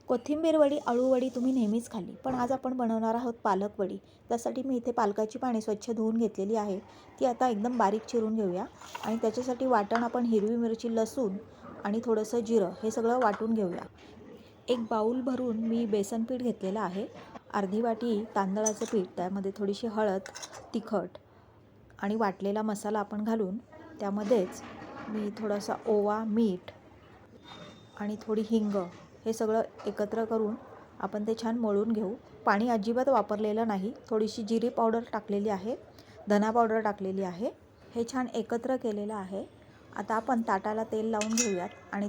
कोथिंबीर वडी, अळूवडी तुम्ही नेहमीच खाल्ली, पण आज आपण बनवणार आहोत पालक वडी. त्यासाठी मी इथे पालकाची पाने स्वच्छ धुवून घेतलेली आहे. ती आता एकदम बारीक चिरून घेऊया आणि त्याच्यासाठी वाटण आपण हिरवी मिरची, लसूण आणि थोडंसं जिरं हे सगळं वाटून घेऊया. एक बाऊल भरून मी बेसन पीठ घेतलेलं आहे. अर्धी वाटी तांदळाचं पीठ, त्यामध्ये थोडीशी हळद, तिखट आणि वाटलेला मसाला आपण घालून त्यामध्येच मी थोडासा ओवा, मीठ आणि थोडी हिंग हे सगळं एकत्र करून आपण ते छान मळून घेऊ. पाणी अजिबात वापरलेलं नाही. थोडीशी जिरी पावडर टाकलेली आहे, धना पावडर टाकलेली आहे. हे छान एकत्र केलेलं आहे. आता आपण ताटाला तेल लावून घेऊयात आणि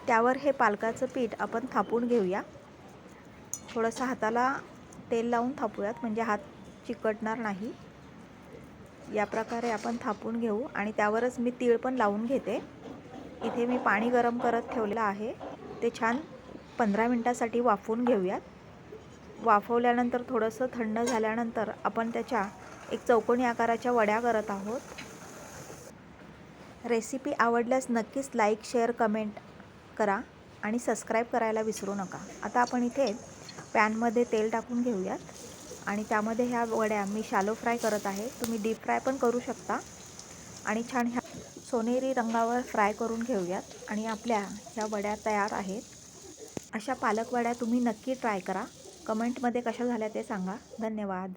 त्यावर हे पालकाचं पीठ आपण थापून घेऊया. थोडंसं हाताला तेल लावून थापूयात म्हणजे हात चिकटणार नाही. या प्रकारे आपण थापून घेऊ आणि त्यावरच मी तीळ पण लावून घेते. इथे मी पाणी गरम करत ठेवलेलं आहे. ते छान 15 मिनिटासाठी वाफवून घेऊयात. वाफवल्यानंतर थोडंसं थंड झाल्यानंतर आपण त्याच्या एक चौकोनी आकाराच्या वड्या करत आहोत. रेसिपी आवडल्यास नक्कीच लाईक, शेअर, कमेंट करा आणि सबस्क्राईब करायला विसरू नका. आता आपण इथे पॅनमध्ये तेल टाकून घेऊयात आणि त्यामध्ये ह्या वड्या मी शॅलो फ्राय करत आहे. तुम्ही डीप फ्राय पण करू शकता आणि छान ह्या सोनेरी रंगावर फ्राय करून घेऊयात आणि आपल्या ह्या वड्या तयार आहेत. अशा पालक वड्या तुम्ही नक्की ट्राय करा. कमेंटमध्ये कशा झाल्या ते सांगा. धन्यवाद.